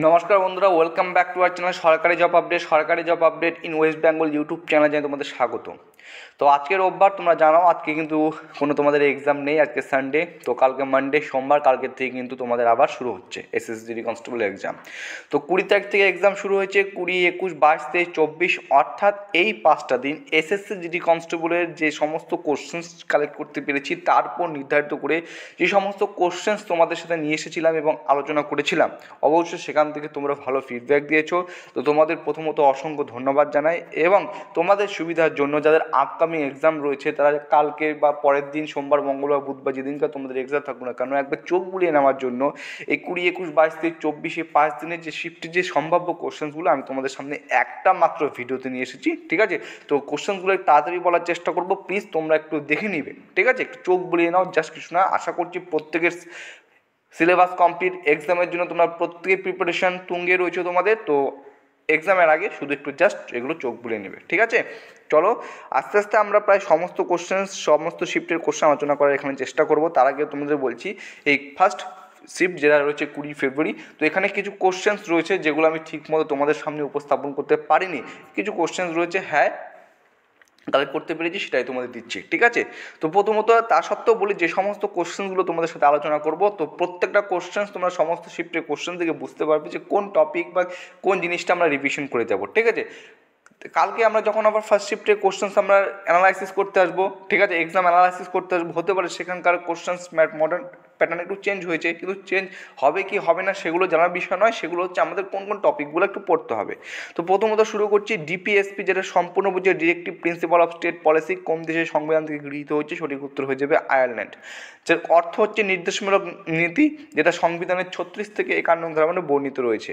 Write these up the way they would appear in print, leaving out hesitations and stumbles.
নমস্কার বন্ধুরা, welcome back to our channel সরকারি job update in West Bengal YouTube চ্যানেলে জানাই তোমাদের স্বাগত। তো আজকের রোববার, তোমরা জানো আজকে কিন্তু কোনো তোমাদের এক্সাম নেই, আজকে সানডে। তো কালকে মানডে, সোমবার, কালকের থেকে কিন্তু তোমাদের আবার শুরু হচ্ছে এসএসজিডি কনস্টেবল এক্সাম। তো 20 তারিখ থেকে এক্সাম শুরু হয়েছে, 20, 21, 22, 23, 24, অর্থাৎ এই 5টা দিন এসএসজিডি কনস্টেবলের যে সমস্ত কোশ্চেন্স কালেক্ট করতে পেরেছি তারপর নির্ধারিত করে যে সমস্ত কোশ্চেন্স তোমাদের সাথে নিয়ে এসেছিলাম এবং আলোচনা করেছিলাম, অবশ্যই সেখান থেকে তোমরা ভালো ফিডব্যাক দিয়েছো। তো তোমাদের প্রথমত অসংখ্য ধন্যবাদ জানাই, এবং তোমাদের সুবিধার জন্য যাদের আপকামিং এক্সাম রয়েছে তারা কালকে বা পরের দিন সোমবার, মঙ্গলবার, বুধবার যেদিনকে তোমাদের এক্সাম থাকুক না কেন, একবার চোখ বুলিয়ে নেওয়ার জন্য এই 20, 21, 22, 23, 24 5 দিনের যে শিফটের যে সম্ভাব্য কোশ্চেন্সগুলো আমি তোমাদের সামনে একটা মাত্র ভিডিওতে নিয়ে এসেছি, ঠিক আছে? তো কোশ্চেন্সগুলো তাড়াতাড়ি বলার চেষ্টা করবো, প্লিজ তোমরা একটু দেখে নিবে, ঠিক আছে? একটু চোখ বুলিয়ে নাও, জাস্ট কিছু না। আশা করছি প্রত্যেকের সিলেবাস কমপ্লিট, এক্সামের জন্য তোমরা প্রত্যেকের প্রিপারেশান তুঙ্গে রয়েছে তোমাদের। তো এক্সামের আগে শুধু একটু জাস্ট এগুলো চোখ বুলিয়ে নেবে, ঠিক আছে? চলো আস্তে আস্তে আমরা প্রায় সমস্ত শিফটের কোশ্চেন আলোচনা করার এখানে চেষ্টা করব। তার আগে তোমাদের বলছি, এই ফার্স্ট শিফট যেটা রয়েছে 20 ফেব্রুয়ারি, তো এখানে কিছু কোশ্চেন্স রয়েছে যেগুলো আমি ঠিকমতো তোমাদের সামনে উপস্থাপন করতে পারিনি। কিছু কোশ্চেন্স রয়েছে, হ্যাঁ, কালেক্ট করতে পেরেছি, সেটাই তোমাদের দিচ্ছি, ঠিক আছে? তো প্রথমত তা সত্ত্বেও বলি, যে সমস্ত কোশ্চেন্সগুলো তোমাদের সাথে আলোচনা করব, তো প্রত্যেকটা কোশ্চেন্স তোমরা সমস্ত শিফটের কোশ্চেন থেকে বুঝতে পারবে যে কোন টপিক বা কোন জিনিসটা আমরা রিভিশন করে যাব, ঠিক আছে? কালকে আমরা যখন আবার ফার্স্ট শিফটের কোশ্চেন্স আমরা অ্যানালাইসিস করতে আসবো, ঠিক আছে, এক্সাম অ্যানালাইসিস করতে আসবো, হতে পারে সেখানকার কোশ্চেন্স মডার্ন প্যাটার্ন একটু চেঞ্জ হয়েছে, কিন্তু চেঞ্জ হবে কি হবে না সেগুলো জানার বিষয় নয়, সেগুলো হচ্ছে আমাদের কোন কোন টপিকগুলো একটু পড়তে হবে। তো প্রথমত শুরু করছি ডিপিএসপি, যেটা সম্পূর্ণ বুঝে directive principal of state policy, কোন দেশের সংবিধান থেকে গৃহীত হচ্ছে? সঠিক উত্তর হয়ে যাবে আয়ারল্যান্ড। যার অর্থ হচ্ছে নির্দেশমূলক নীতি, যেটা সংবিধানের 36 থেকে 51 ধারা মানে বর্ণিত রয়েছে।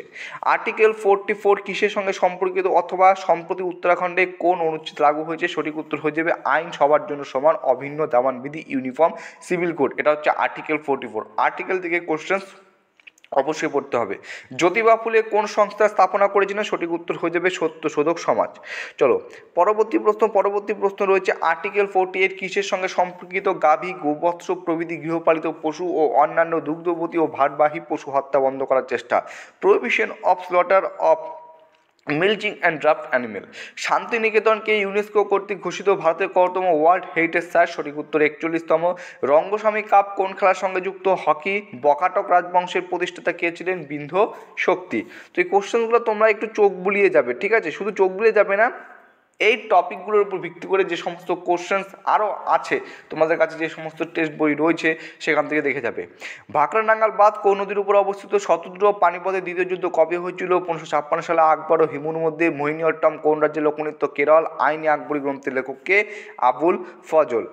আর্টিকেল 44 কিসের সঙ্গে সম্পর্কিত, অথবা সম্প্রতি উত্তরাখণ্ডে কোন অনুচ্ছেদ লাগু হয়েছে? সঠিক উত্তর হয়ে যাবে আইন সবার জন্য সমান, অভিন্ন দাবানবিধি, ইউনিফর্ম সিভিল কোড। এটা হচ্ছে আর্টিকেল 44। আর্টিকেল থেকে কোশ্চেন্স অবশ্যই পড়তে হবে। জ্যোতিবা ফুলে কোন সংস্থা স্থাপনা করেছিলেন? সঠিক উত্তর হয়ে যাবে সত্যশোধক সমাজ। চলো পরবর্তী প্রশ্ন রয়েছে আর্টিকেল 48 কিসের সঙ্গে সম্পর্কিত? গাভী, গোবৎস প্রভৃতি গৃহপালিত পশু ও অন্যান্য দুগ্ধবতী ও ভাতবাহী পশু হত্যা বন্ধ করার চেষ্টা। Prohibition of slaughter of milching and draught animal. শান্তিনিকেতনকে ইউনেস্কো কর্তৃক ঘোষিত ভারতের কতম ওয়ার্ল্ড হেরিটেজ সাইট? সঠিক উত্তর 41তম। রঙ্গস্বামী কাপ কোন খেলার সঙ্গে যুক্ত? হকি। বকাটক রাজবংশের প্রতিষ্ঠাতা কে ছিলেন? বিন্ধ শক্তি। তো এই কোশ্চেনগুলো তোমরা একটু চোখ বুলিয়ে যাবে, ঠিক আছে? শুধু চোখ বুলিয়ে যাবে না, এই টপিকগুলোর উপর ভিত্তি করে যে সমস্ত কোশ্চেন্স আরও আছে তোমাদের কাছে, যে সমস্ত টেস্ট বই রয়েছে সেখান থেকে দেখে যাবে। ভাকরানাঙ্গাল বাঁধ কোন নদীর উপর অবস্থিত? শতদ্র। পানিপথের দ্বিতীয় যুদ্ধ কবে হয়েছিল? 1556 সালে। আকবর ও হিমুর মধ্যে মোহিনীঅট্টম কোন রাজ্যের লোকনৃত্য? কেরল। আইনি আকবরী গ্রন্থের লেখক কে? আবুল ফজল।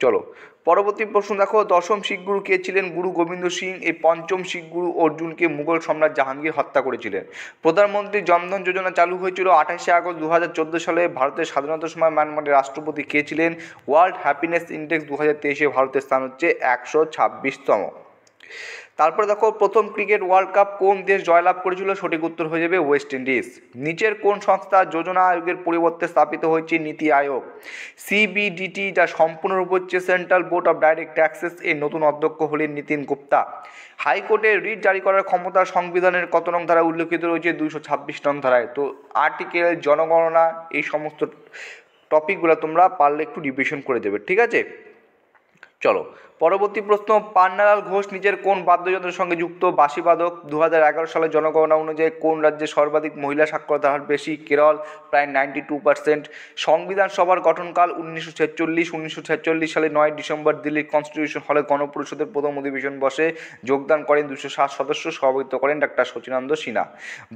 চলো পরবর্তী প্রশ্ন দেখো, দশম শিখ গুরু কে ছিলেন? গুরু গোবিন্দ সিং। এই পঞ্চম শিখ গুরু অর্জুনকে মুঘল সম্রাট জাহাঙ্গীর হত্যা করেছিলেন। প্রধানমন্ত্রী জনধন যোজনা চালু হয়েছিল 28শে আগস্ট 2014 সালে। ভারতের স্বাধীনতার সময় মায়ানমারের রাষ্ট্রপতি কে ছিলেন? ওয়ার্ল্ড হ্যাপিনেস ইন্ডেক্স 2023-এ ভারতের স্থান হচ্ছে 126তম। তারপরে দেখো, প্রথম ক্রিকেট ওয়ার্ল্ড কাপ কোন দেশ জয়লাভ করেছিল? সঠিক উত্তর হয়ে যাবে ওয়েস্ট ইন্ডিজ। নিচের কোন সংস্থা যোজনা আয়োগের পরিবর্তে স্থাপিত হয়েছে? নীতি আয়োগ। সিবিডিটি, যা সম্পূর্ণরূপে হচ্ছে central board of direct taxes, এর নতুন অধ্যক্ষ হলেন নীতিন গুপ্তা। হাইকোর্টের রিট জারি করার ক্ষমতা সংবিধানের কত নং ধারায় উল্লেখিত রয়েছে? 226 নং ধারায়। তো আর্টিকেল, জনগণনা, এই সমস্ত টপিকগুলো তোমরা পারলে একটু রিভিশন করে দেবে, ঠিক আছে? চলো পরবর্তী প্রশ্ন, পান্নালাল ঘোষ নিজের কোন বাদ্যযন্ত্রের সঙ্গে যুক্ত? বাঁশিবাদক। 2011 সালে জনগণনা অনুযায়ী কোন রাজ্যে সর্বাধিক মহিলা সাক্ষরতার হার বেশি? কেরল, প্রায় 92%। সংবিধান সভার গঠনকাল 1946 সালে 9 ডিসেম্বর দিল্লির কনস্টিটিউশন হলে গণপরিষদের প্রথম অধিবেশন বসে। যোগদান করেন 207 সদস্য, সভাপতিত্ব করেন ডাক্তার সচিনানন্দ সিনহা।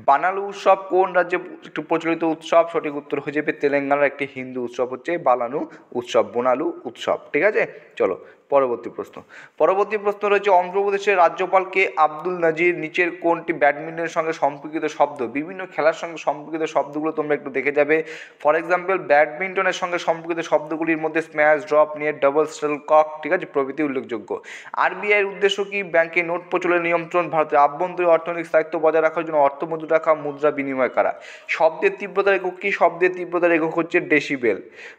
বানালু উৎসব কোন রাজ্যে একটু প্রচলিত উৎসব? সঠিক উত্তর হয়ে যাবে তেলেঙ্গানার একটি হিন্দু উৎসব হচ্ছে বালানু উৎসব, বোনালু উৎসব, ঠিক আছে? চলো পরবর্তী প্রশ্ন রয়েছে অন্ধ্রপ্রদেশের রাজ্যপাল কে? আব্দুল নাজির। নিচের কোনটি ব্যাডমিন্টনের সঙ্গে সম্পর্কিত শব্দ? বিভিন্ন খেলার সঙ্গে সম্পর্কিত শব্দগুলো তোমরা একটু দেখে যাবে। ফর এক্সাম্পল, ব্যাডমিন্টনের সঙ্গে সম্পর্কিত শব্দগুলির মধ্যে smash, drop, net, double, shuttlecock, ঠিক আছে, প্রভৃতি উল্লেখযোগ্য। আরবিআইয়ের উদ্দেশ্য কি? ব্যাংকে নোট প্রচলনের নিয়ন্ত্রণ। ভারতের আভ্যন্তরীণ অর্থনৈতিক স্থায়িত্ব বজায় রাখার জন্য অর্থ মজুদ রাখা, মুদ্রা বিনিময় করা। শব্দের তীব্রতার একক কি? শব্দের তীব্রতার একক হচ্ছে ডেসিবেল।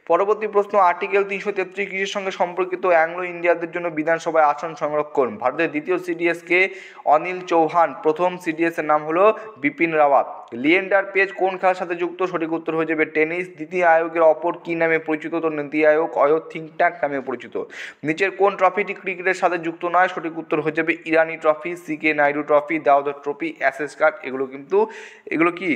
পরবর্তী প্রশ্ন, আর্টিকেল 333 কিসের সঙ্গে সম্পর্কিত? অ্যাংলো ইন্ডিয়ানদের জন্য বিধানসভায় আসন সংরক্ষণ। ভারতের দ্বিতীয় সিডিএস কে? অনিল চৌহান। প্রথম সিডিএস এর নাম হলো বিপিন রাওয়াত। লিয়েন্ডার পেজ কোন খেলার সাথে যুক্ত? সঠিক উত্তর হয়ে যাবে টেনিস। নীতি আয়োগের অপর কি নামে পরিচিত? তো নীতি আয়োগ থিঙ্ক ট্যাঙ্ক নামে পরিচিত। নিচের কোন ট্রফিটি ক্রিকেটের সাথে যুক্ত নয়? সঠিক উত্তর হয়ে যাবে ইরানি ট্রফি, সিকে নাইডু ট্রফি, দাউদ ট্রফি, অ্যাশেজ কাপ। এগুলো কি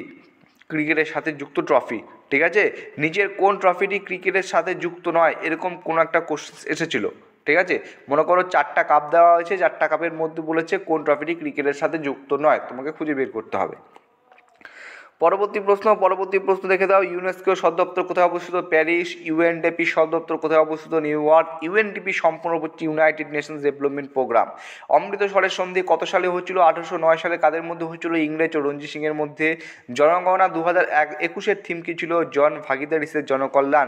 ক্রিকেটের সাথে যুক্ত ট্রফি। ঠিক আছে, নিচের কোন ট্রফিটি ক্রিকেটের সাথে যুক্ত নয়? এরকম কোন একটা কোশ্চেন এসেছিল। ঠিক আছে, মনে করো 4টা কাপ দেওয়া হয়েছে, 4টা কাপের মধ্যে বলেছে কোন ট্রফিটি ক্রিকেটের সাথে যুক্ত নয়, তোমাকে খুঁজে বের করতে হবে। পরবর্তী প্রশ্ন দেখে দাও। ইউনেস্কো সদর দপ্তর কোথায় অবস্থিত? প্যারিস। ইউএনডিপি সদর দপ্তর কোথায় অবস্থিত? New York. ইউএনডিপি সম্পূর্ণ হচ্ছে ইউনাইটেড নেশনস ডেভেলপমেন্ট প্রোগ্রাম। অমৃতসরের সন্ধি কত সালে হয়েছিল? 1809 সালে। কাদের মধ্যে হয়েছিল? ইংরেজ ও রঞ্জিত সিং এর মধ্যে। জনগণনা 2021 থিম কি ছিল? জন ভাগিদারিসের জনকল্যাণ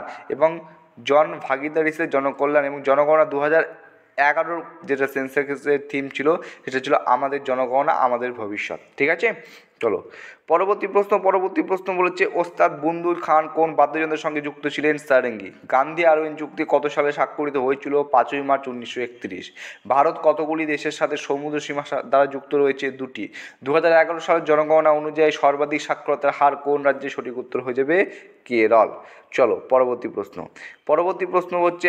এবং জনগণনা 2011 যেটা সেন্সাসের থিম ছিল সেটা ছিল আমাদের জনগণনা আমাদের ভবিষ্যৎ। ঠিক আছে, চলো পরবর্তী প্রশ্ন বলেছে ওস্তাদ বুলবুল খান কোন বাদ্যযন্ত্রের সঙ্গে যুক্ত ছিলেন? সারেঙ্গি। গান্ধী আরওইন চুক্তি কত সালে স্বাক্ষরিত হয়েছিল? 5ই মার্চ 1931। ভারত কতগুলি দেশের সাথে সমুদ্র সীমা দ্বারা যুক্ত রয়েছে? 2টি। 2011 সালের জনগণনা অনুযায়ী সর্বাধিক সাক্ষরতার হার কোন রাজ্যে? সঠিক উত্তর হয়ে যাবে কেরল। চলো পরবর্তী প্রশ্ন হচ্ছে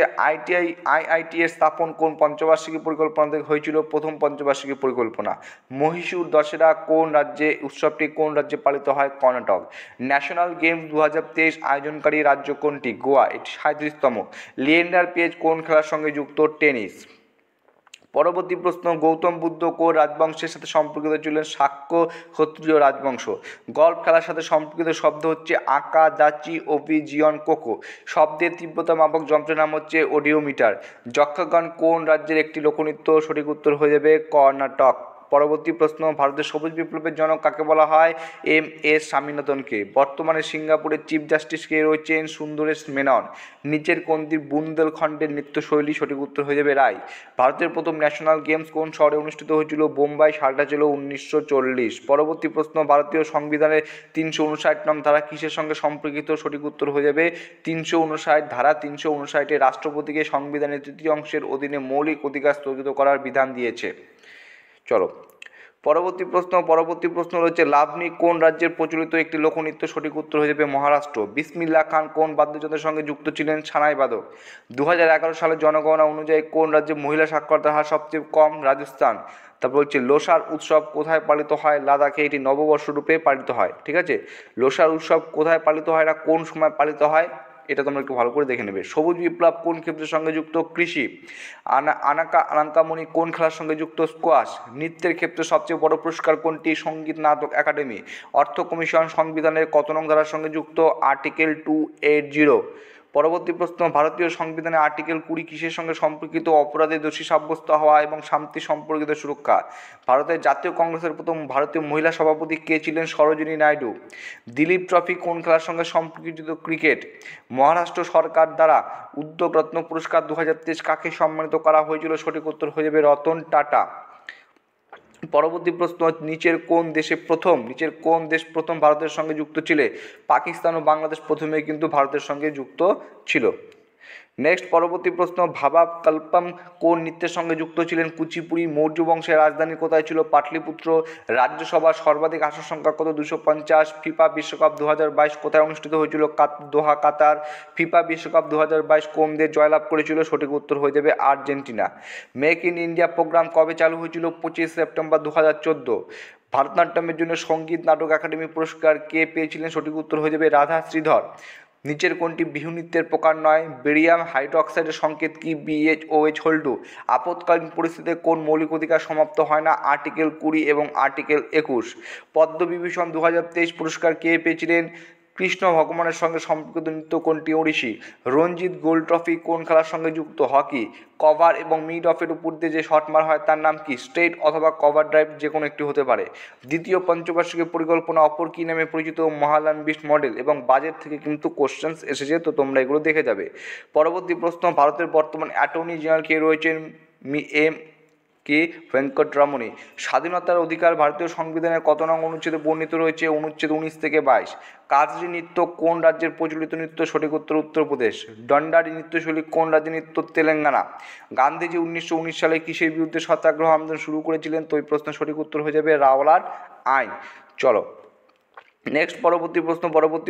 আইআইটি এর স্থাপন কোন পঞ্চবার্ষিকী পরিকল্পনা থেকে হয়েছিল? প্রথম পঞ্চবার্ষিকী পরিকল্পনা। মহীশূর দশেরা কোন রাজ্যে? উৎসবটি কোন রাজ্যে পালিত হয়? কর্ণাটক। ন্যাশনাল গেমস 2023 আয়োজনকারী রাজ্য কোনটি? গোয়া, এটি 37তম। লিয়েন্ডার পেজ কোন খেলার সঙ্গে যুক্ত? টেনিস। পরবর্তী প্রশ্ন, গৌতম বুদ্ধ কোন রাজবংশের সাথে সম্পর্কিত ছিলেন? শাক্য ক্ষত্রিয় রাজবংশ। গল্ফ খেলার সাথে সম্পর্কিত শব্দ হচ্ছে আকা, দাচি, ওভিজিয়ন, কোকো। শব্দের তীব্রতা মাপক যন্ত্রের নাম হচ্ছে অডিওমিটার। যক্ষগান কোন রাজ্যের একটি লোকনৃত্য? সঠিক উত্তর হয়ে যাবে কর্ণাটক। পরবর্তী প্রশ্ন, ভারতের সবুজ বিপ্লবের জনক কাকে বলা হয়? এম.এস. স্বামীনাথনকে। বর্তমানে সিঙ্গাপুরের চিফ জাস্টিস কে রয়েছেন? সুন্দরেশ মেনন। নিচের কোনটি বুন্দেলখণ্ডের নৃত্যশৈলী? সঠিক উত্তর হয়ে যাবে রায়। ভারতের প্রথম ন্যাশনাল গেমস কোন শহরে অনুষ্ঠিত হয়েছিল? বোম্বাই। সালটা ছিল 1940। পরবর্তী প্রশ্ন, ভারতীয় সংবিধানের 359 নং ধারা কিসের সঙ্গে সম্পর্কিত? সঠিক উত্তর হয়ে যাবে 359 ধারা। 359 রাষ্ট্রপতিকে সংবিধানের 3য় অংশের অধীনে মৌলিক অধিকার স্থগিত করার বিধান দিয়েছে। চলো পরবর্তী প্রশ্ন রয়েছে লাভনি কোন রাজ্যের প্রচলিত একটি লোকনৃত্য? সঠিক উত্তর হয়ে যাবে মহারাষ্ট্র। বিসমিল্লাহ খান কোন বাদ্যযন্ত্রের সঙ্গে যুক্ত ছিলেন? সানাই বাদক। 2011 সালের জনগণনা অনুযায়ী কোন রাজ্যে মহিলা সাক্ষরতার হার সবচেয়ে কম? রাজস্থান। তারপর হচ্ছে লোসার উৎসব কোথায় পালিত হয়? লাদাখে। এটি নববর্ষ রূপে পালিত হয়। ঠিক আছে, লোসার উৎসব কোথায় পালিত হয় না কোন সময় পালিত হয় এটা তোমরা একটু ভালো করে দেখে নেবে। সবুজ বিপ্লব কোন ক্ষেত্রের সঙ্গে যুক্ত? কৃষি। আনাকামণি কোন খেলার সঙ্গে যুক্ত? স্কোয়াশ। নৃত্যের ক্ষেত্রে সবচেয়ে বড় পুরস্কার কোনটি? সঙ্গীত নাটক একাডেমি। অর্থ কমিশন সংবিধানের কত নং ধারার সঙ্গে যুক্ত? আর্টিকেল 280। পরবর্তী প্রশ্ন, ভারতীয় সংবিধানে আর্টিকেল 20 কিসের সঙ্গে সম্পর্কিত? অপরাধে দোষী সাব্যস্ত হওয়া এবং শান্তি সম্পর্কিত সুরক্ষা। ভারতের জাতীয় কংগ্রেসের প্রথম ভারতীয় মহিলা সভাপতি কে ছিলেন? সরোজিনী নাইডু। দিলীপ ট্রফি কোন খেলার সঙ্গে সম্পর্কিত? ক্রিকেট। মহারাষ্ট্র সরকার দ্বারা উদ্যোগ রত্ন পুরস্কার 2023 কাকে সম্মানিত করা হয়েছিল? সঠিক উত্তর হয়ে যাবে রতন টাটা। পরবর্তী প্রশ্ন, নিচের কোন দেশ প্রথম ভারতের সঙ্গে যুক্ত ছিল? পাকিস্তান ও বাংলাদেশ প্রথমে কিন্তু ভারতের সঙ্গে যুক্ত ছিল। নেক্সট পরবর্তী প্রশ্ন, ভাবা কল্পম কোন নৃত্যের সঙ্গে যুক্ত ছিলেন? কুচিপুড়ি। মৌর্য বংশের রাজধানী কোথায় ছিল? পাটলিপুত্র। রাজ্যসভার সর্বাধিক আসন সংখ্যা কত? 250। ফিফা বিশ্বকাপ 2022 কোথায় অনুষ্ঠিত হয়েছিল? দোহা, কাতার। ফিফা বিশ্বকাপ 2022 কোন দেশ জয়লাভ করেছিল? সঠিক উত্তর হয়ে যাবে Argentina. Make in India programme কবে চালু হয়েছিল? 25 সেপ্টেম্বর 2014। ভারতনাট্যমের জন্য সঙ্গীত নাটক একাডেমি পুরস্কার কে পেয়েছিলেন? সঠিক উত্তর হয়ে যাবে রাধা শ্রীধর। নিচের কোনটি বিহু নৃত্যের প্রকার নয়? বেরিয়াম হাইড্রোক্সাইডের সংকেত কি? BHOH hold। আপৎকালীন পরিস্থিতিতে কোন মৌলিক অধিকার সমাপ্ত হয় না? আর্টিকেল 20 এবং আর্টিকেল 21। পদ্মবিভূষণ 2023 পুরস্কার কে পেয়েছিলেন? কৃষ্ণ ভগবানের সঙ্গে সম্পর্কিত নৃত্য কোনটি? ওড়িশি। রঞ্জিত গোল্ড ট্রফি কোন খেলার সঙ্গে যুক্ত? হকি। কভার এবং মিড অফের উপর দিয়ে যে শট মারা হয় তার নাম কি? স্ট্রেট অথবা কভার ড্রাইভ, যে কোনো একটি হতে পারে। দ্বিতীয় পঞ্চবার্ষিকী পরিকল্পনা অপর কি নামে পরিচিত? মহালান বিস্ট মডেল। এবং বাজেট থেকে কিন্তু কোশ্চেন্স এসেছে, তো তোমরা এগুলো দেখে যাবে। পরবর্তী প্রশ্ন, ভারতের বর্তমান অ্যাটর্নি জেনারেল কে রয়েছেন? কে ভেঙ্কটরমণী। স্বাধীনতার অধিকার ভারতীয় সংবিধানের কত নং অনুচ্ছেদে বর্ণিত রয়েছে? অনুচ্ছেদ 19 থেকে 22। কাজরি নৃত্য কোন রাজ্যের প্রচলিত নৃত্য? সঠিক উত্তর উত্তরপ্রদেশ। ডন্ডারি নৃত্যশৈলী কোন রাজ্যের নৃত্য? তেলেঙ্গানা। গান্ধীজি 1919 সালে কিসের বিরুদ্ধে সত্যাগ্রহ আন্দোলন শুরু করেছিলেন? তো এই প্রশ্নের সঠিক উত্তর হয়ে যাবে রাওলাট আইন। চলো নেক্সট পরবর্তী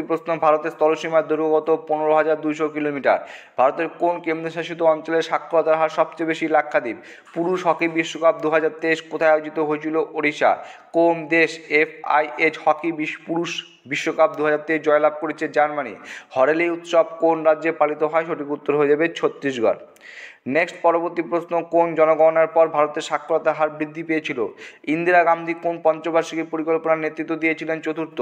প্রশ্ন ভারতের স্থলসীমার দৈর্ঘ্য কত? 15,200 কিলোমিটার। ভারতের কোন কেন্দ্রশাসিত অঞ্চলের সাক্ষরতার হার সবচেয়ে বেশি? লাক্ষাদ্বীপ। পুরুষ হকি বিশ্বকাপ 2023 কোথায় আয়োজিত হয়েছিল? ওড়িশা। কোন দেশ FIH হকি পুরুষ বিশ্বকাপ 2023 জয়লাভ করেছে? জার্মানি। হরেলি উৎসব কোন রাজ্যে পালিত হয়? সঠিক উত্তর হয়ে যাবে ছত্তিশগড়। নেক্সট পরবর্তী প্রশ্ন, কোন জনগণনার পর ভারতের সাক্ষরতার হার বৃদ্ধি পেয়েছিল? ইন্দিরা গান্ধী কোন পঞ্চবার্ষিকী পরিকল্পনার নেতৃত্ব দিয়েছিলেন? চতুর্থ।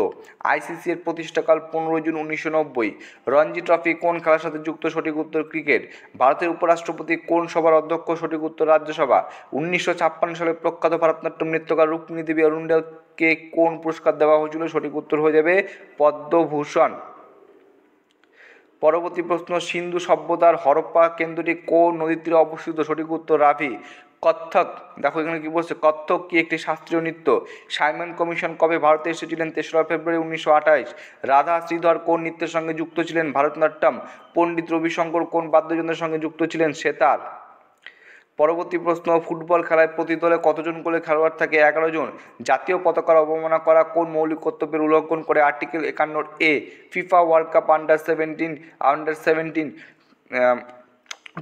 ICC এর প্রতিষ্ঠাকাল 15 জুন 1990। রঞ্জি ট্রফি কোন খেলার সাথে যুক্ত? সঠিক উত্তর ক্রিকেট। ভারতের উপরাষ্ট্রপতি কোন সভার অধ্যক্ষ? সঠিক উত্তর রাজ্যসভা। 1956 সালে প্রখ্যাত ভারতনাট্যম নৃত্যকার রুক্মিণী দেবী অরুণডেলকে কোন পুরস্কার দেওয়া হয়েছিল? সঠিক উত্তর হয়ে যাবে পদ্মভূষণ। পরবর্তী প্রশ্ন, সিন্ধু সভ্যতার হরপ্পা কেন্দ্রটি কোন নদীর তীরে অবস্থিত? সঠিক উত্তর রাভি। কত্থক, দেখো এখানে কি বলছে, কত্থক কি একটি শাস্ত্রীয় নৃত্য? সাইমন কমিশন কবে ভারতে এসেছিলেন? 3রা ফেব্রুয়ারি 1928। রাধা শ্রীধর কোন নৃত্যের সঙ্গে যুক্ত ছিলেন? ভারতনাট্যম। পণ্ডিত রবিশঙ্কর কোন বাদ্যযন্ত্রের সঙ্গে যুক্ত ছিলেন? সেতার। পরবর্তী প্রশ্ন, ফুটবল খেলায় প্রতি দলে কতজন করে খেলোয়াড় থাকে? 11 জন। জাতীয় পতাকার অবমাননা করা কোন মৌলিক কর্তব্যের উল্লঙ্ঘন করে? Article 51A। FIFA world cup under 17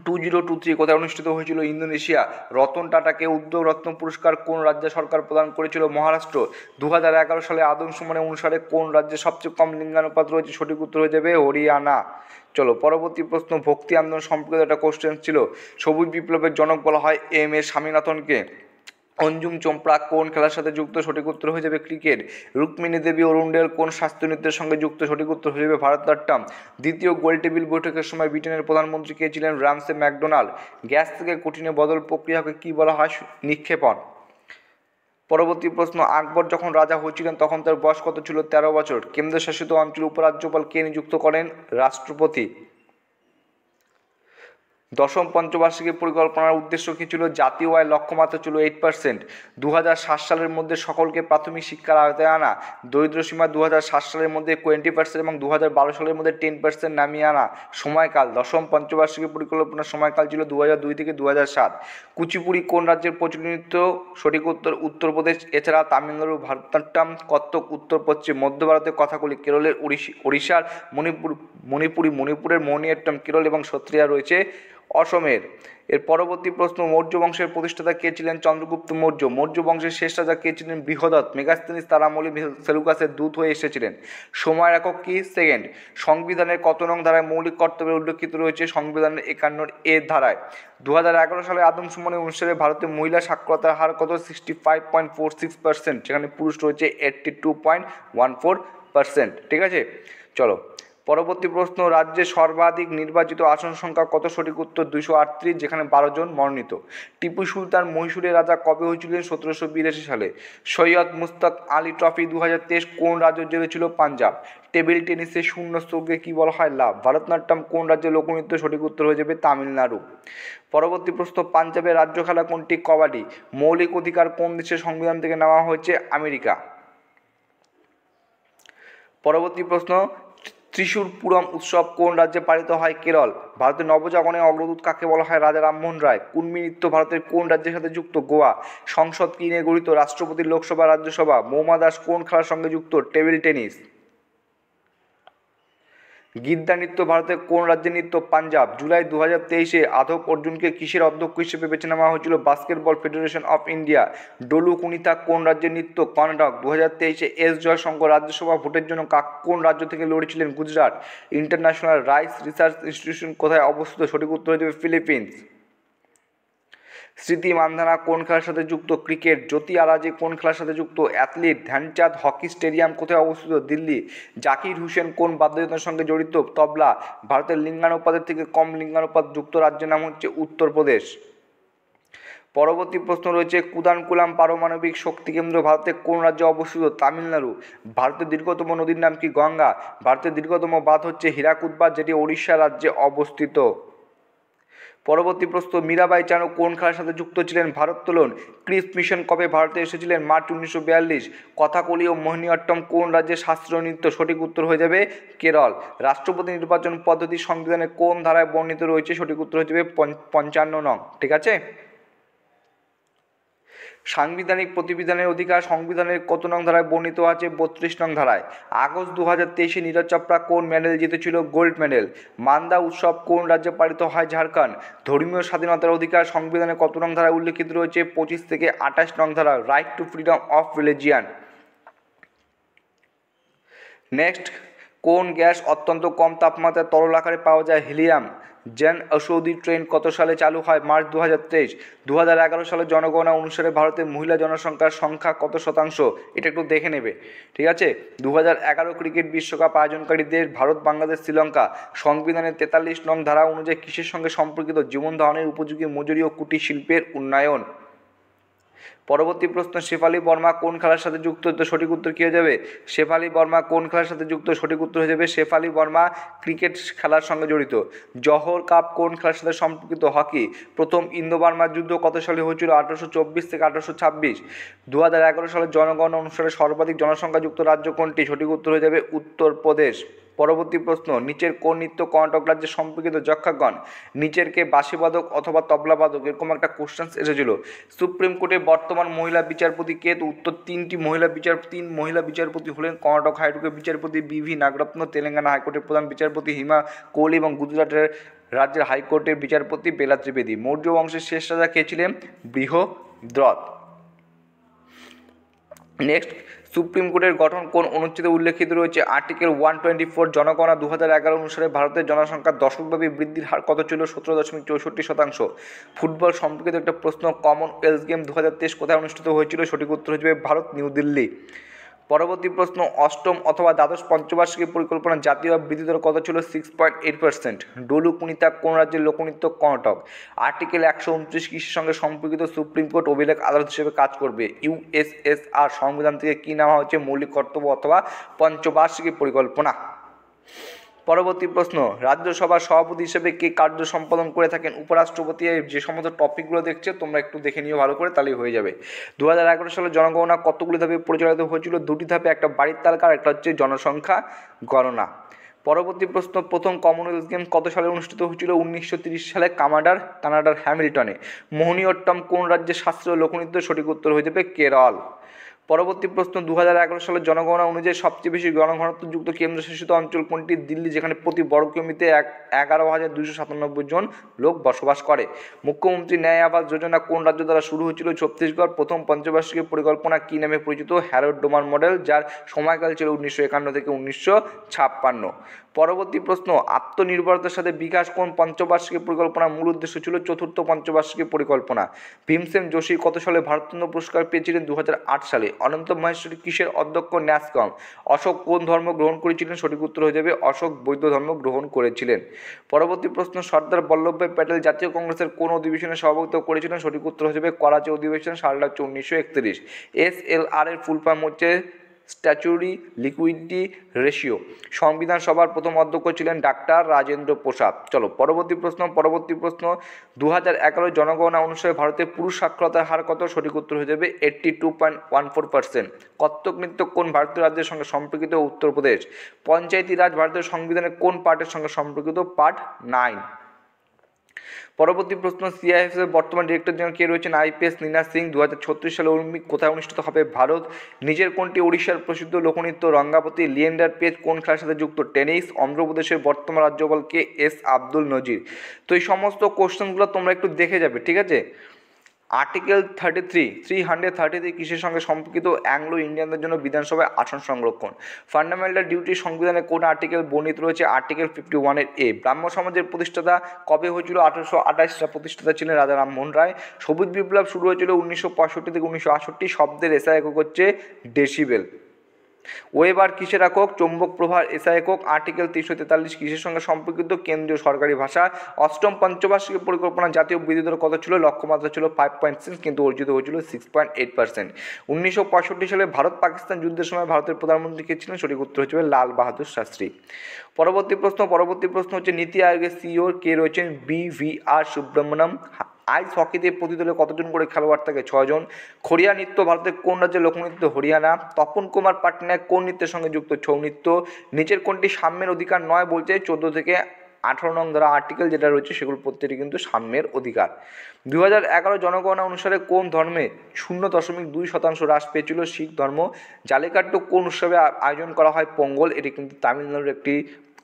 2023 কোথায় অনুষ্ঠিত হয়েছিল? ইন্দোনেশিয়া। রতন টাটাকে উদ্যোগ রত্ন পুরস্কার কোন রাজ্য সরকার প্রদান করেছিল? মহারাষ্ট্র। 2011 সালে আদমশুমারি অনুসারে কোন রাজ্যে সবচেয়ে কম লিঙ্গানুপাত রয়েছে? সঠিক উত্তর হয়ে যাবে হরিয়ানা। চলো পরবর্তী প্রশ্ন, ভক্তি আন্দোলন সম্পর্কিত একটা কোশ্চেন ছিল। সবুজ বিপ্লবের জনক বলা হয় MS স্বামীনাথনকে। অঞ্জুম চোপড়া কোন খেলার সাথে যুক্ত? সঠিক উত্তর হয়ে যাবে ক্রিকেট। রুক্মিণী দেবী অরুণডেল কোন শাস্ত্রীয় নৃত্যের সঙ্গে যুক্ত? সঠিক উত্তর হয়ে যাবে ভারতনাট্যম। দ্বিতীয় গোলটেবিল বৈঠকের সময় ব্রিটেনের প্রধানমন্ত্রী কে ছিলেন? রামসে ম্যাকডোনাল্ড। গ্যাস থেকে কঠিনে বদল প্রক্রিয়াকে কি বলা হয়? নিক্ষেপণ। পরবর্তী প্রশ্ন, আকবর যখন রাজা হয়েছিলেন তখন তার বয়স কত ছিল? 13 বছর। কেন্দ্রশাসিত অঞ্চল উপরাজ্যপাল কে নিযুক্ত করেন? রাষ্ট্রপতি। দশম পঞ্চবার্ষিকী পরিকল্পনার উদ্দেশ্য কী ছিল? জাতীয় আয়ের লক্ষ্যমাত্রা ছিল 8%। 2007 সালের মধ্যে সকলকে প্রাথমিক শিক্ষার আওতায় আনা। দরিদ্রসীমা 2007 সালের মধ্যে 20% এবং 2012 সালের মধ্যে 10% নামিয়ে আনা। সময়কাল, দশম পঞ্চবার্ষিকী পরিকল্পনার সময়কাল ছিল 2002 থেকে 2007। কুচিপুড়ি কোন রাজ্যের প্রচলিত নৃত্য? সঠিক উত্তর উত্তরপ্রদেশ। এছাড়া তামিলনাড়ু ভারতনাট্যম, কত্থক উত্তর পশ্চিম, মধ্য ভারতের কথাকলি কেরলের ওড়িশার মণিপুরের মোহিনীঅট্টম কেরল এবং সত্রিয়া রয়েছে অসমের। এর পরবর্তী প্রশ্ন, মৌর্য বংশের প্রতিষ্ঠাতা কে ছিলেন? চন্দ্রগুপ্ত মৌর্য। মৌর্য বংশের শেষ রাজা কে ছিলেন? বৃহদত্ত। মেগাস্তেনিস তারামলি সেলুকাসের দূত হয়ে এসেছিলেন। সময়ের একক কি? সেকেন্ড। সংবিধানের কত নং ধারায় মৌলিক কর্তব্যের উল্লেখিত রয়েছে? সংবিধানের 51A ধারায়। 2011 সালে আদমশুমারি অনুসারে ভারতের মহিলা সাক্ষরতার হার কত? 65.46%, সেখানে পুরুষ রয়েছে 82.14%। ঠিক আছে, চলো পরবর্তী প্রশ্ন, রাজ্যে সর্বাধিক নির্বাচিত আসন সংখ্যা কত? সঠিক উত্তর 238, যেখানে 12 জন মনোনীত। টিপু সুলতান মহীশূরের রাজা কবে হয়েছিলেন? 1782 সালে। সৈয়দ মুশতাক আলী ট্রফি 2023 কোন রাজ্য জিতেছিল? পাঞ্জাব। টেবিল টেনিসে শূন্য স্ট্রোককে কি বলা হয়? লাভ। ভারতনাট্যম কোন রাজ্যের লোকনৃত্য? সঠিক উত্তর হয়ে যাবে তামিলনাড়ু। পরবর্তী প্রশ্ন, পাঞ্জাবের রাজ্য খেলা কোনটি? কবাডি। মৌলিক অধিকার কোন দেশের সংবিধান থেকে নেওয়া হয়েছে? আমেরিকা। পরবর্তী প্রশ্ন, ত্রিশূরপুরম উৎসব কোন রাজ্যে পালিত হয়? কেরল। ভারতের নবজাগরণের অগ্রদূত কাকে বলা হয়? রাজা রামমোহন রায়। কুর্মী নৃত্য ভারতের কোন রাজ্যের সাথে যুক্ত? গোয়া। সংসদ কি নিয়ে গঠিত? রাষ্ট্রপতি, লোকসভা, রাজ্যসভা। মৌমা দাস কোন খেলার সঙ্গে যুক্ত? Table tennis. গিদ্দা নৃত্য ভারতের কোন রাজ্যের নৃত্য? পাঞ্জাব। জুলাই 2023 আধক অর্জুনকে কিসের অধ্যক্ষ হিসেবে বেছে নেওয়া হয়েছিল? Basketball federation of India. Dollu Kunitha কোন রাজ্যের নৃত্য? কর্ণাটক। 2023 এস জয়শঙ্কর রাজ্যসভা ভোটের জন্য কোন রাজ্য থেকে লড়েছিলেন? Gujarat. International rice research institution কোথায় অবস্থিত? সঠিক উত্তর হয়ে যাবে ফিলিপিন্স। স্মৃতি মান্ধানা কোন খেলার সাথে যুক্ত? ক্রিকেট। জ্যোতি আরাজে কোন খেলার সাথে যুক্ত? অ্যাথলিট। ধ্যানচাঁদ হকি স্টেডিয়াম কোথায় অবস্থিত? দিল্লি। জাকির হুসেন কোন বাদ্যযন্ত্রের সঙ্গে জড়িত? তবলা। ভারতের লিঙ্গানুপাতের থেকে কম লিঙ্গানুপাত যুক্ত রাজ্যের নাম হচ্ছে উত্তরপ্রদেশ। পরবর্তী প্রশ্ন রয়েছে, কুদানকুলাম পারমাণবিক শক্তি কেন্দ্র ভারতের কোন রাজ্যে অবস্থিত? তামিলনাড়ু। ভারতের দীর্ঘতম নদীর নাম কি? গঙ্গা। ভারতের দীর্ঘতম বাঁধ হচ্ছে হীরাকুদ বাঁধ, যেটি ওড়িশা রাজ্যে অবস্থিত। পরবর্তী প্রশ্ন, মীরাবাই চানু কোন খেলার সাথে যুক্ত ছিলেন? ভারোত্তোলন। ক্রিস মিশন কবে ভারতে এসেছিলেন? মার্চ 1942। কথাকলি ও মোহিনীঅট্টম কোন রাজ্যের শাস্ত্রীয় নৃত্য? সঠিক উত্তর হয়ে যাবে কেরল। রাষ্ট্রপতি নির্বাচন পদ্ধতি সংবিধানের কোন ধারায় বর্ণিত রয়েছে? সঠিক উত্তর হয়ে যাবে 55 নং। ঠিক আছে। সাংবিধানিক প্রতিবিধানের অধিকার সংবিধানের কত নং ধারায় বর্ণিত আছে? 32 নং ধারায়। আগস্ট 2023 নীরজ চোপড়া কোন মেডেল জিতেছিল? Gold medal. মান্দা উৎসব কোন রাজ্যে পালিত হয়? ঝাড়খণ্ড। ধর্মীয় স্বাধীনতার অধিকার সংবিধানের কত নং ধারায় উল্লেখিত রয়েছে? 25 থেকে 28 নং ধারা। Right two freedom of religion. Next, কোন গ্যাস অত্যন্ত কম তাপমাত্রায় তরল আকারে পাওয়া যায়? হিলিয়াম। জন ঔষধি ট্রেন কত সালে চালু হয়? মার্চ 2023। 2011 সালে জনগণনা অনুসারে ভারতের মহিলা জনসংখ্যার সংখ্যা কত শতাংশ? এটা একটু দেখে নেবে। ঠিক আছে। 2011 ক্রিকেট বিশ্বকাপ আয়োজনকারী দেশ ভারত, বাংলাদেশ, শ্রীলঙ্কা। সংবিধানের 43 নং ধারা অনুযায়ী কিসের সঙ্গে সম্পর্কিত? জীবন ধারণের উপযোগী মজুরি ও কুটির শিল্পের উন্নয়ন। পরবর্তী প্রশ্ন, শেফালি বর্মা কোন খেলার সাথে যুক্ত? তো সঠিক উত্তর কী হয়ে যাবে? শেফালি বর্মা কোন খেলার সাথে যুক্ত? সঠিক উত্তর হয়ে যাবে শেফালি বর্মা ক্রিকেট খেলার সঙ্গে জড়িত। জওহর কাপ কোন খেলার সাথে সম্পর্কিত? হকি। প্রথম ইন্দো বার্মার যুদ্ধ কত সালে হয়েছিল? 1824 থেকে 1826। 2011 সালের জনগণনা অনুসারে সর্বাধিক জনসংখ্যাযুক্ত রাজ্য কোনটি? সঠিক উত্তর হয়ে যাবে উত্তরপ্রদেশ। পরবর্তী প্রশ্ন, নিচের কোন নৃত্য কর্ণাটক রাজ্যে সম্পর্কিত? যক্ষাগণ। নিচের কে বাঁশিবাদক অথবা তবলাবাদক? এরকম একটা কোশ্চেন এসেছিল। সুপ্রিম কোর্টের বর্তমান মহিলা বিচারপতি কে? তো উত্তর তিন মহিলা বিচারপতি হলেন কর্ণাটক হাইকোর্টের বিচারপতি বি.ভি. নাগরত্ন, তেলেঙ্গানা হাইকোর্টের প্রধান বিচারপতি হিমা কোহলি এবং গুজরাটের রাজ্যের হাইকোর্টের বিচারপতি বেলা ত্রিবেদী। মৌর্য বংশের শেষ রাজা কে ছিলেন? বৃহদ্রথ। নেক্সট, সুপ্রিম কোর্টের গঠন কোন অনুচ্ছেদে উল্লেখিত রয়েছে? আর্টিকেল 124। জনগণনা 2011 অনুসারে ভারতের জনসংখ্যার দশকব্যাপী বৃদ্ধির হার কত ছিল? 17.64%। ফুটবল সম্পর্কিত একটা প্রশ্ন, কমনওয়েলথ গেম 2023 কোথায় অনুষ্ঠিত হয়েছিল? সঠিক উত্তর হয়ে যাবে ভারত, নিউ দিল্লি। পরবর্তী প্রশ্ন, অষ্টম অথবা দ্বাদশ পঞ্চবার্ষিকী পরিকল্পনা জাতীয় বৃদ্ধি দর কত ছিল? 6.8%। ডোলু কুনিতা কোন রাজ্যের লোকনৃত্য? কর্ণাটক। আর্টিকেল 129 কিসের সঙ্গে সম্পর্কিত? সুপ্রিম কোর্ট অভিলেখ আদালত হিসেবে কাজ করবে। ইউএসএসআর সংবিধান থেকে কী নেওয়া হচ্ছে? মৌলিক কর্তব্য অথবা পঞ্চবার্ষিকী পরিকল্পনা। পরবর্তী প্রশ্ন, রাজ্যসভার সভাপতি হিসেবে কে কার্য সম্পাদন করে থাকেন? উপরাষ্ট্রপতি। যে সমস্ত টপিকগুলো দেখছে তোমরা একটু দেখে নিও ভালো করে, তাহলেই হয়ে যাবে। 2011 সালে জনগণনা কতগুলি ধাপে পরিচালিত হয়েছিল? 2টি ধাপে, একটা বাড়ির তালিকা আর একটা হচ্ছে জনসংখ্যা গণনা। পরবর্তী প্রশ্ন, প্রথম কমনওয়েলথ গেম কত সালে অনুষ্ঠিত হয়েছিল? 1930 সালে কানাডার হ্যামিল্টনে। মোহিনীঅট্টম কোন রাজ্যের শাস্ত্রীয় লোকনৃত্য? সঠিক উত্তর হয়ে যাবে কেরল। পরবর্তী প্রশ্ন, 2011 সালের জনগণনা অনুযায়ী সবচেয়ে বেশি জনঘনত্বযুক্ত কেন্দ্রশাসিত অঞ্চল কোনটি? দিল্লি, যেখানে প্রতি বর্গ কিলোমিটারে 11,297 জন লোক বসবাস করে। মুখ্যমন্ত্রী ন্যায় আবাস যোজনা কোন রাজ্য দ্বারা শুরু হয়েছিল? ছত্তিশগড়। প্রথম পঞ্চবার্ষিকী পরিকল্পনা কী নামে পরিচিত? হ্যারোড ডোমার মডেল, যার সময়কাল ছিল 1951 থেকে 1956। পরবর্তী প্রশ্ন, আত্মনির্ভরতার সাথে বিকাশ কোন পঞ্চবার্ষিকী পরিকল্পনার মূল উদ্দেশ্য ছিল? চতুর্থ পঞ্চবার্ষিকী পরিকল্পনা। ভীমসেন যোশী কত সালে ভারতরত্ন পুরস্কার পেয়েছিলেন? 2008 সালে। অনন্ত মহেশ্বরী কিসের অধ্যক্ষ? ন্যাসকম। অশোক কোন ধর্ম গ্রহণ করেছিলেন? সঠিক উত্তর হয়ে যাবে অশোক বৌদ্ধ ধর্ম গ্রহণ করেছিলেন। পরবর্তী প্রশ্ন, সর্দার বল্লভভাই প্যাটেল জাতীয় কংগ্রেসের কোন অধিবেশনে সভাপতিত্ব করেছিলেন? সঠিক উত্তর হয়ে যাবে করাচি অধিবেশন, সালটা হচ্ছে 1931। SLR এর ফুল ফর্ম হচ্ছে স্ট্যাচুরি লিকুইডিটি রেশিও। সংবিধান সভার প্রথম অধ্যক্ষ ছিলেন ডাক্তার রাজেন্দ্র প্রসাদ। চলো পরবর্তী প্রশ্ন, 2011 জনগণনা অনুসারে ভারতের পুরুষ সাক্ষরতার হার কত? সঠিক উত্তর হয়ে যাবে 82.14%। কত্থক নৃত্য কোন ভারতীয় রাজ্যের সঙ্গে সম্পর্কিত? উত্তরপ্রদেশ। পঞ্চায়েতি রাজ ভারতীয় সংবিধানের কোন পার্টের সঙ্গে সম্পর্কিত? পার্ট 9। পরবর্তী প্রশ্ন, সিআইএসএফ বর্তমান ডিরেক্টর জেনারেল কে রয়েছেন? আইপিএস নীনা সিং। 2036 সালে অলিম্পিক কোথায় অনুষ্ঠিত হবে? ভারত। নিচের কোনটি ওড়িশার প্রসিদ্ধ লোকনৃত্য? রঙ্গাবতী। লিয়েন্ডার পেজ কোন খেলার সাথে যুক্ত? টেনিস। অন্ধ্রপ্রদেশের বর্তমান রাজ্যপাল কে? এস আব্দুল নজির। তো এই সমস্ত কোশ্চেনগুলো তোমরা একটু দেখে যাবে, ঠিক আছে। আর্টিকেল 333 কিসের সঙ্গে সম্পর্কিত? অ্যাংলো ইন্ডিয়ানদের জন্য বিধানসভায় আসন সংরক্ষণ। ফান্ডামেন্টাল ডিউটি সংবিধানে কোন আর্টিকেল বর্ণিত রয়েছে? আর্টিকেল 51 এ। ব্রাহ্ম সমাজের প্রতিষ্ঠাতা কবে হয়েছিল? 1828 প্রতিষ্ঠাতা ছিলেন রাজা রামমোহন রায়। সবুজ বিপ্লব শুরু হয়েছিল 1965 থেকে 1968। শব্দের এসআই একক হচ্ছে ডেসিবেল। ওয়েবার কিসের একক? চৌম্বক প্রভার এসআই একক। আর্টিকেল 343 কিসের সঙ্গে সম্পর্কিত? কেন্দ্রীয় সরকারি ভাষা। অষ্টম পঞ্চবার্ষিক পরিকল্পনা জাতীয় বৃদ্ধি দর কত ছিল? লক্ষ্যমাত্রা ছিল 5.6, কিন্তু অর্জিত হয়েছিল 6.8%। 1965 সালে ভারত পাকিস্তান যুদ্ধের সময় ভারতের প্রধানমন্ত্রী কে ছিলেন? সঠিক উত্তর হচ্ছে লাল বাহাদুর শাস্ত্রী। পরবর্তী প্রশ্ন হচ্ছে নীতি আয়োগের সিইও কে রয়েছেন? BVR সুব্রমণ্যম। আইস হকিতে প্রতি দলে কতজন করে খেলোয়াড় থাকে? 6 জন। খড়িয়া নৃত্য ভারতের কোন রাজ্যের লোকনৃত্য? হরিয়ানা। তপন কুমার পাটনায়ক কোন নৃত্যের সঙ্গে যুক্ত? ছৌ নৃত্য। নিচের কোনটি সাম্যের অধিকার নয় বলছে? 14 থেকে 18 নং ধারা আর্টিকেল যেটা রয়েছে সেগুলো প্রত্যেকটি কিন্তু সাম্যের অধিকার। 2011 জনগণনা অনুসারে কোন ধর্মে 0.2% হ্রাস পেয়েছিল? শিখ ধর্ম। জালিকাট্টু কোন উৎসবে আয়োজন করা হয়? পোঙ্গল। এটি কিন্তু তামিলনাড়ুর একটি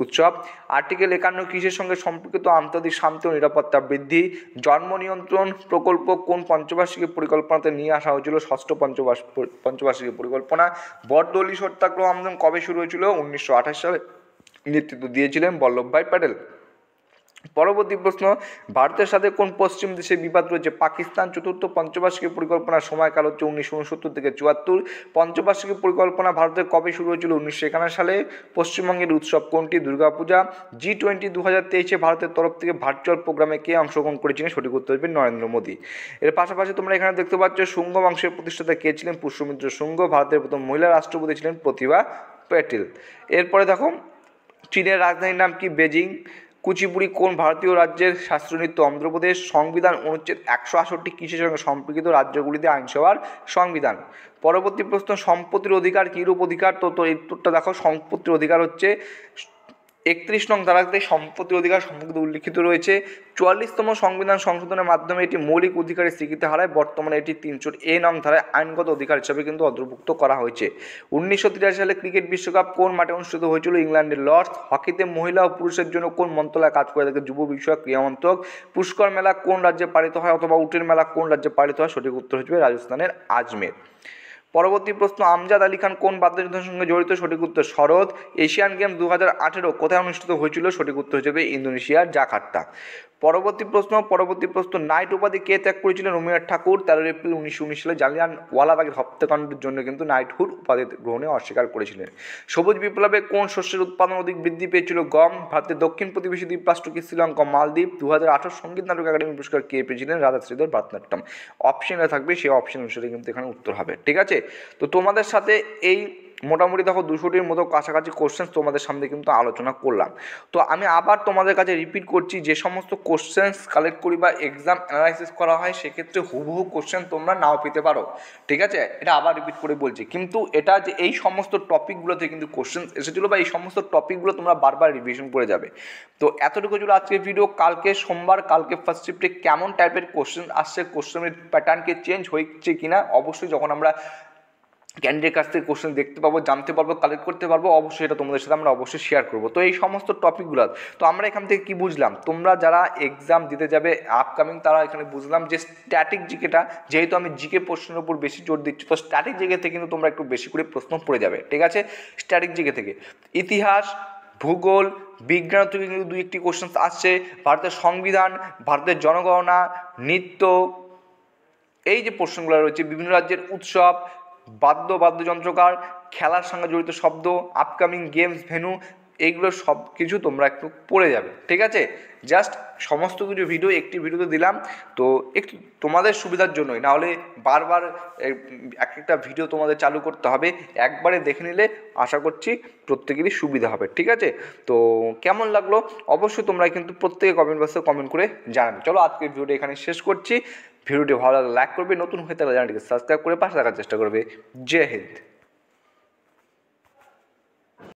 উৎসব। আর্টিকেল 51 কিসের সঙ্গে সম্পর্কিত? আন্তর্জাতিক শান্তি ও নিরাপত্তা বৃদ্ধি। জন্ম নিয়ন্ত্রণ প্রকল্প কোন পঞ্চবার্ষিকী পরিকল্পনাতে নিয়ে আসা হয়েছিল? ষষ্ঠ পঞ্চবার্ষিকী পরিকল্পনা। বটদলি সত্যাগ্রহ আন্দোলন কবে শুরু হয়েছিল? 1928 সালে। নেতৃত্ব দিয়েছিলেন বল্লভভাই প্যাটেল। পরবর্তী প্রশ্ন, ভারতের সাথে কোন পশ্চিম দেশে বিবাদ রয়েছে? পাকিস্তান। চতুর্থ পঞ্চবার্ষিকী পরিকল্পনার সময়কাল হচ্ছে 1969 থেকে 74। পঞ্চবার্ষিকী পরিকল্পনা ভারতে কবে শুরু হয়েছিল? 1951 সালে। পশ্চিমবঙ্গের উৎসব কোনটি? দুর্গাপূজা। G20 2023 ভারতের তরফ থেকে ভার্চুয়াল প্রোগ্রামে কে অংশগ্রহণ করেছিলেন? সঠিক উত্তর হবে নরেন্দ্র মোদী। এর পাশাপাশি তোমরা এখানে দেখতে পাচ্ছ শুঙ্গ বংশের প্রতিষ্ঠাতা কে ছিলেন? পুষ্যমিত্র শুঙ্গ। ভারতের প্রথম মহিলা রাষ্ট্রপতি ছিলেন প্রতিভা প্যাটেল। এরপরে দেখো চীনের রাজধানীর নাম কি? বেজিং। কুচিপুড়ি কোন ভারতীয় রাজ্যের শাস্ত্রীয় নৃত্য? অন্ধ্রপ্রদেশ। সংবিধান অনুচ্ছেদ 168 কিসের সঙ্গে সম্পর্কিত? রাজ্যগুলিতে আইনসভার সংবিধান। পরবর্তী প্রশ্ন, সম্পত্তির অধিকার কিরূপ অধিকার? তো এই উত্তরটা দেখো, সম্পত্তির অধিকার হচ্ছে 31 নং ধারাতে সম্পত্তির অধিকার সম্পর্কিত উল্লিখিত রয়েছে। 44তম সংবিধান সংশোধনের মাধ্যমে এটি মৌলিক অধিকারের স্বীকৃতি হারায়। বর্তমানে এটি 300A নং ধারায় আইনগত অধিকার হিসাবে কিন্তু অন্তর্ভুক্ত করা হয়েছে। 1983 সালে ক্রিকেট বিশ্বকাপ কোন মাঠে অনুষ্ঠিত হয়েছিল? ইংল্যান্ডের লর্ডস। হকিতে মহিলা ও পুরুষের জন্য কোন মন্ত্রণালয় কাজ করে থাকে? যুব বিষয়ক ক্রীড়া মন্ত্রক। পুষ্কর মেলা কোন রাজ্যে পালিত হয়, অথবা উটের মেলা কোন রাজ্যে পালিত হয়? সঠিক উত্তর হচ্ছে রাজস্থানের আজমের। পরবর্তী প্রশ্ন, আমজাদ আলী খান কোন বাদ্যযন্ত্রের সঙ্গে জড়িত? সঠিক উত্তর শরৎ। এশিয়ান গেমস 2018 কোথায় অনুষ্ঠিত হয়েছিল? সঠিক উত্তর হিসেবে ইন্দোনেশিয়ার জাকার্তা। পরবর্তী প্রশ্ন, নাইট উপাধি কে ত্যাগ করেছিলেন? রবীন্দ্রনাথ ঠাকুর। 13 এপ্রিল 1919 সালে জালিয়ানওয়ালাবাগের হত্যাকাণ্ডের জন্য কিন্তু নাইটহুড উপাধি গ্রহণে অস্বীকার করেছিলেন। সবুজ বিপ্লবে কোন শস্যের উৎপাদন অধিক বৃদ্ধি পেয়েছিল? গম। ভারতের দক্ষিণ প্রতিবেশী দ্বীপরাষ্ট্র কি? শ্রীলঙ্কা, মালদ্বীপ। 2018 সঙ্গীত নাটক একাডেমি পুরস্কার কে পেয়েছিলেন? রাধা শ্রীধর ভারতনাট্যম। অপশনে থাকবে, সেই অপশন অনুসারে কিন্তু এখানে উত্তর হবে। ঠিক আছে, তো তোমাদের সাথে এই মোটামুটি দেখো 200টির মতো কাছাকাছি কোশ্চেন তোমাদের সামনে কিন্তু আলোচনা করলাম। তো আমি আবার তোমাদের কাছে রিপিট করছি, যে সমস্ত কোশ্চেন্স কালেক্ট করি বা এক্সাম অ্যানালাইসিস করা হয় সেক্ষেত্রে হুবহু কোশ্চেন তোমরা নাও পেতে পারো। ঠিক আছে, এটা আবার রিপিট করে বলছি, কিন্তু এটা যে এই সমস্ত টপিকগুলোতে কিন্তু কোশ্চেন এসেছিলো বা এই সমস্ত টপিকগুলো তোমরা বারবার রিভিশন করে যাবে। তো এতটুকু ছিল আজকের ভিডিও। কালকে সোমবার, কালকে ফার্স্ট শিফটে কেমন টাইপের কোশ্চেন আসছে, কোশ্চেনের প্যাটার্নকে চেঞ্জ হয়েছে কিনা, অবশ্যই যখন আমরা ক্যান্ডিডেটের কাছ থেকে কোশ্চেন দেখতে পাবো, জানতে পারবো, কালেক্ট করতে পারবো, অবশ্যই এটা তোমাদের সাথে আমরা অবশ্যই শেয়ার করবো। তো এই সমস্ত টপিকগুলো, তো আমরা এখান থেকে কি বুঝলাম, তোমরা যারা এক্সাম দিতে যাবে আপকামিং, তারা এখানে বুঝলাম যে স্ট্যাটিক জিকেটা, যেহেতু আমি জিকে প্রশ্নের উপর বেশি জোর দিচ্ছি, তো স্ট্যাটিক জিকে থেকে কিন্তু তোমরা একটু বেশি করে প্রশ্ন পড়ে যাবে। ঠিক আছে, স্ট্যাটিক জিকে থেকে ইতিহাস, ভূগোল, বিজ্ঞান থেকে কিন্তু 2-1টি কোশ্চেন আসছে। ভারতের সংবিধান, ভারতের জনগণনা, নৃত্য, এই যে প্রশ্নগুলো রয়েছে, বিভিন্ন রাজ্যের উৎসব, বাদ্যযন্ত্রকার, খেলার সঙ্গে জড়িত শব্দ, আপকামিং গেমস ভেন্যু, এইগুলো সব কিছু তোমরা একটু পড়ে যাবে। ঠিক আছে, জাস্ট সমস্ত কিছু ভিডিও একটি ভিডিওতে দিলাম, তো একটু তোমাদের সুবিধার জন্যই, নাহলে বারবার এক একটা ভিডিও তোমাদের চালু করতে হবে। একবারে দেখে নিলে আশা করছি প্রত্যেকেরই সুবিধা হবে। ঠিক আছে, তো কেমন লাগলো অবশ্যই তোমরা কিন্তু প্রত্যেকে কমেন্ট বক্সে কমেন্ট করে জানাবে। চলো আজকের ভিডিওটা এখানে শেষ করছি। ভিডিওটি ভালো লাগলে লাইক করবে, নতুন হয়ে থাকলে চ্যানেলটিকে সাবস্ক্রাইব করে পাশে থাকার চেষ্টা করবে। জয় হিন্দ।